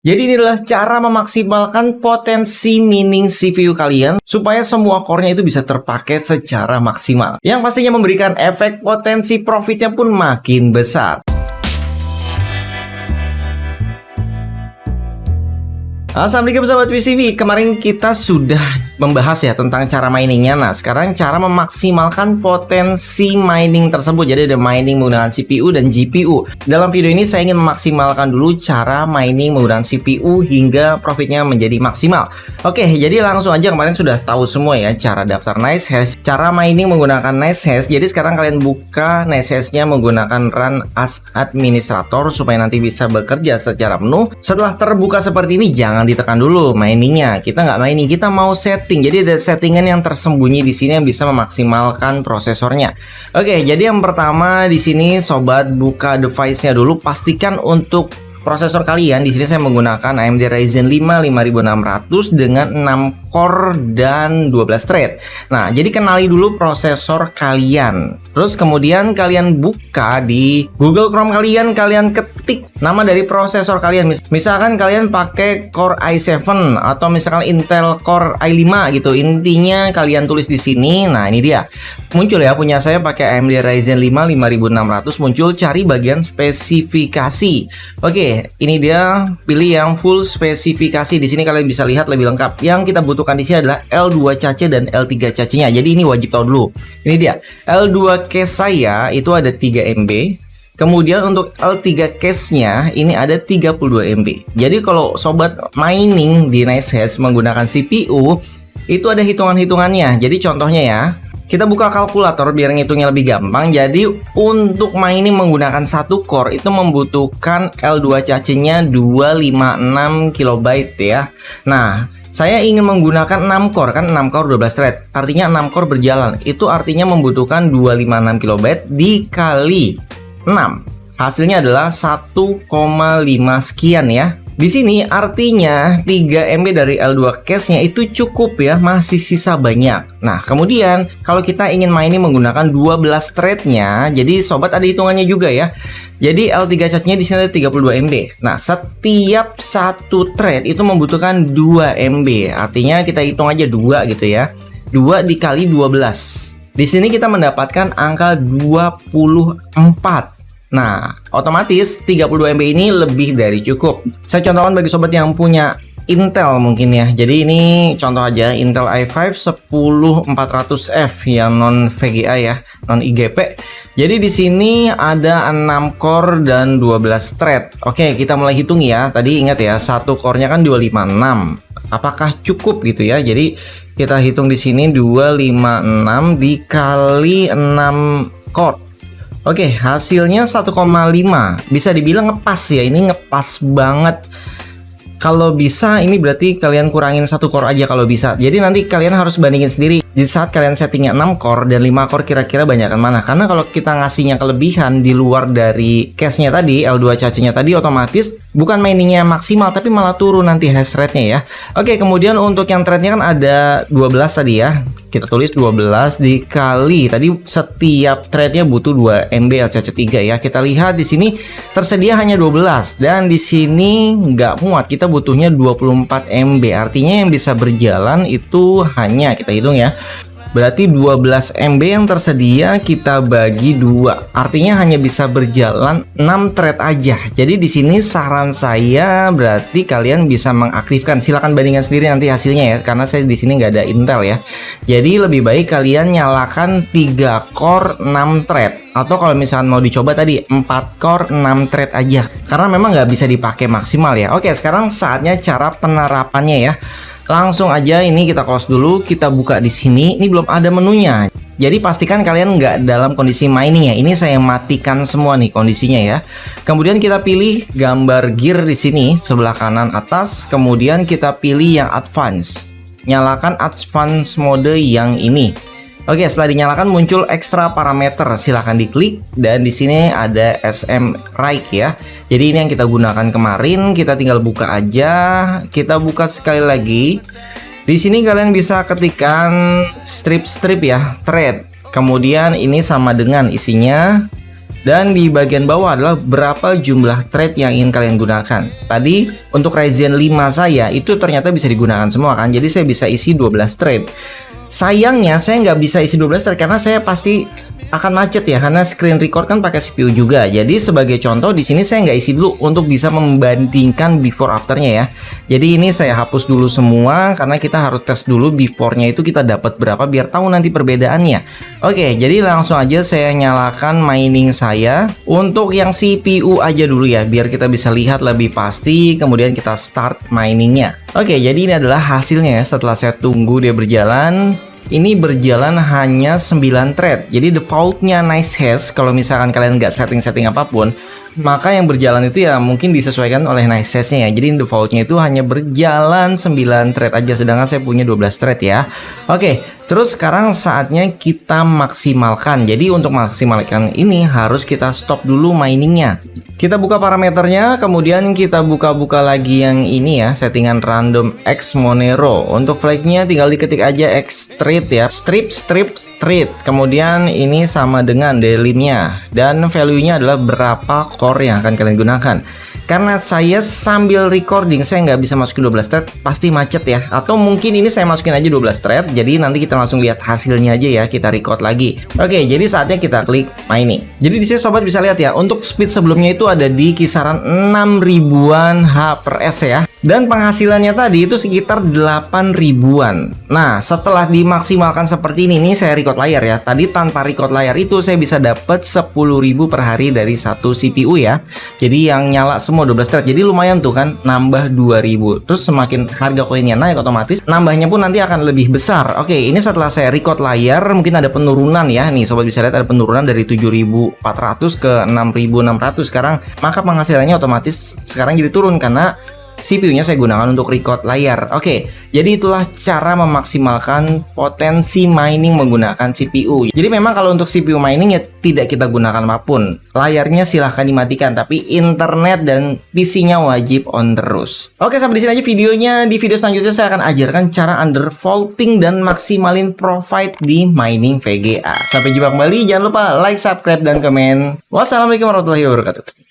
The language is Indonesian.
Jadi ini adalah cara memaksimalkan potensi mining CPU kalian supaya semua core-nya itu bisa terpakai secara maksimal. Yang pastinya memberikan efek potensi profitnya pun makin besar. Assalamualaikum sahabat Twist TV. Kemarin kita sudah membahas ya tentang cara miningnya. Nah, sekarang cara memaksimalkan potensi mining tersebut. Jadi ada mining menggunakan CPU dan GPU. Dalam video ini saya ingin memaksimalkan dulu cara mining menggunakan CPU hingga profitnya menjadi maksimal. Oke, jadi langsung aja, kemarin sudah tahu semua ya cara daftar NiceHash, cara mining menggunakan NiceHash. Jadi sekarang kalian buka NiceHash-nya menggunakan run as administrator supaya nanti bisa bekerja secara penuh. Setelah terbuka seperti ini, jangan ditekan dulu miningnya. Kita nggak mining, kita mau setting. Jadi ada settingan yang tersembunyi di sini yang bisa memaksimalkan prosesornya. Oke, jadi yang pertama di sini sobat buka device-nya dulu, pastikan untuk prosesor kalian. Di sini saya menggunakan AMD Ryzen 5 5600 dengan 6 core dan 12 thread. Nah, jadi kenali dulu prosesor kalian. Terus kemudian kalian buka di Google Chrome kalian ketik nama dari prosesor kalian. Misalkan kalian pakai Core i7 atau misalkan Intel Core i5 gitu. Intinya kalian tulis di sini. Nah, ini dia. Muncul ya, punya saya pakai AMD Ryzen 5 5600, muncul cari bagian spesifikasi. Oke, ini dia, pilih yang full spesifikasi. Di sini kalian bisa lihat lebih lengkap. Yang kita butuhkan di sini adalah L2 cache dan L3 cache-nya. Jadi ini wajib tahu dulu. Ini dia. L2 case saya itu ada 3 MB. Kemudian untuk L3 case-nya ini ada 32 MB. Jadi kalau sobat mining di NiceHash menggunakan CPU, itu ada hitungan-hitungannya. Jadi contohnya ya, kita buka kalkulator biar ngitungnya lebih gampang. Jadi untuk mining menggunakan satu core itu membutuhkan L2 cache-nya 256 KB ya. Nah, saya ingin menggunakan 6 core, kan 6 core 12 thread. Artinya 6 core berjalan. Itu artinya membutuhkan 256 KB dikali 6. Hasilnya adalah 1,5 sekian ya. Di sini artinya 3 MB dari L2 cache-nya itu cukup ya, masih sisa banyak. Nah, kemudian kalau kita ingin mining menggunakan 12 thread-nya, jadi sobat ada hitungannya juga ya. Jadi L3 cache-nya di sini ada 32 MB. Nah, setiap satu thread itu membutuhkan 2 MB. Artinya kita hitung aja 2 gitu ya. 2 dikali 12. Di sini kita mendapatkan angka 24. Nah, otomatis 32 MB ini lebih dari cukup. Saya contohkan bagi sobat yang punya Intel mungkin ya. Jadi ini contoh aja Intel i5 10400F yang non VGA ya, non IGP. Jadi di sini ada 6 core dan 12 thread. Oke, kita mulai hitung ya. Tadi ingat ya, satu core-nya kan 256. Apakah cukup gitu ya? Jadi kita hitung di sini 256 dikali 6 core. Oke, hasilnya 1,5. Bisa dibilang ngepas ya, ini ngepas banget. Kalau bisa ini berarti kalian kurangin satu core aja kalau bisa. Jadi nanti kalian harus bandingin sendiri. Di saat kalian settingnya 6 core dan 5 core kira-kira banyakan mana. Karena kalau kita ngasihnya kelebihan di luar dari cache-nya tadi, L2 cache-nya tadi, otomatis bukan miningnya maksimal tapi malah turun nanti hash rate-nya ya. Oke, kemudian untuk yang thread-nya kan ada 12 tadi ya. Kita tulis 12 dikali, tadi setiap thread-nya butuh 2 MB LCC3 ya. Kita lihat di sini tersedia hanya 12 dan di sini nggak muat. Kita butuhnya 24 MB. Artinya yang bisa berjalan itu hanya, kita hitung ya, berarti 12 MB yang tersedia kita bagi 2. Artinya hanya bisa berjalan 6 thread aja. Jadi di sini saran saya berarti kalian bisa mengaktifkan. Silahkan bandingkan sendiri nanti hasilnya ya, karena saya di sini nggak ada Intel ya. Jadi lebih baik kalian nyalakan 3 core 6 thread. Atau kalau misalnya mau dicoba tadi 4 core 6 thread aja. Karena memang nggak bisa dipakai maksimal ya. Oke, sekarang saatnya cara penerapannya ya. Langsung aja ini kita close dulu, kita buka di sini. Ini belum ada menunya. Jadi pastikan kalian nggak dalam kondisi mining ya. Ini saya matikan semua nih kondisinya ya. Kemudian kita pilih gambar gear di sini sebelah kanan atas. Kemudian kita pilih yang advance. Nyalakan advance mode yang ini. Oke, setelah dinyalakan muncul ekstra parameter, silahkan diklik dan di sini ada SM Right ya. Jadi ini yang kita gunakan kemarin, kita tinggal buka aja. Kita buka sekali lagi. Di sini kalian bisa ketikkan strip ya, thread. Kemudian ini sama dengan isinya Dan di bagian bawah adalah berapa jumlah thread yang ingin kalian gunakan. Tadi untuk Ryzen 5 saya itu ternyata bisa digunakan semua kan. Jadi saya bisa isi 12 thread. Sayangnya saya nggak bisa isi 12 thread karena saya pasti akan macet ya, karena screen record kan pakai CPU juga. Jadi sebagai contoh di sini saya nggak isi dulu untuk bisa membandingkan before afternya ya. Jadi ini saya hapus dulu semua karena kita harus tes dulu before-nya itu kita dapat berapa biar tahu nanti perbedaannya. Oke, jadi langsung aja saya nyalakan mining saya. Untuk yang CPU aja dulu ya biar kita bisa lihat lebih pasti, kemudian kita start miningnya. Oke, jadi ini adalah hasilnya ya setelah saya tunggu dia berjalan. Ini berjalan hanya 9 thread. Jadi defaultnya nice hash. Kalau misalkan kalian nggak setting-setting apapun, maka yang berjalan itu ya mungkin disesuaikan oleh nice hash-nya ya. Jadi defaultnya itu hanya berjalan 9 thread aja, sedangkan saya punya 12 thread ya. Oke, terus sekarang saatnya kita maksimalkan. Jadi untuk maksimalkan ini harus kita stop dulu miningnya. Kita buka parameternya, kemudian kita buka-buka lagi yang ini ya, settingan random X Monero. Untuk flagnya tinggal diketik aja X strip ya, strip. Kemudian ini sama dengan delimnya, dan value-nya adalah berapa core yang akan kalian gunakan. Karena saya sambil recording, saya nggak bisa masukin 12 thread, pasti macet ya. Atau mungkin ini saya masukin aja 12 thread, jadi nanti kita langsung lihat hasilnya aja ya, kita record lagi. Oke, jadi saatnya kita klik mining. Jadi di sini sobat bisa lihat ya, untuk speed sebelumnya itu ada di kisaran 6.000-an H/s ya. Dan penghasilannya tadi itu sekitar 8.000-an. Nah, setelah dimaksimalkan seperti ini nih, saya record layar ya. Tadi tanpa record layar itu saya bisa dapat 10.000 per hari dari satu CPU ya. Jadi yang nyala semua 12 thread. Jadi lumayan tuh kan, nambah 2.000. Terus semakin harga koinnya naik otomatis nambahnya pun nanti akan lebih besar. Oke, ini setelah saya record layar mungkin ada penurunan ya. Nih sobat bisa lihat ada penurunan dari 7.400 ke 6.600 sekarang. Maka penghasilannya otomatis sekarang jadi turun karena CPU-nya saya gunakan untuk record layar. Oke, jadi itulah cara memaksimalkan potensi mining menggunakan CPU. Jadi memang kalau untuk CPU mining ya tidak kita gunakan apapun. Layarnya silahkan dimatikan, tapi internet dan PC-nya wajib on terus. Oke, sampai di sini aja videonya. Di video selanjutnya saya akan ajarkan cara undervolting dan maksimalin profit di mining VGA. Sampai jumpa kembali. Jangan lupa like, subscribe, dan komen. Wassalamualaikum warahmatullahi wabarakatuh.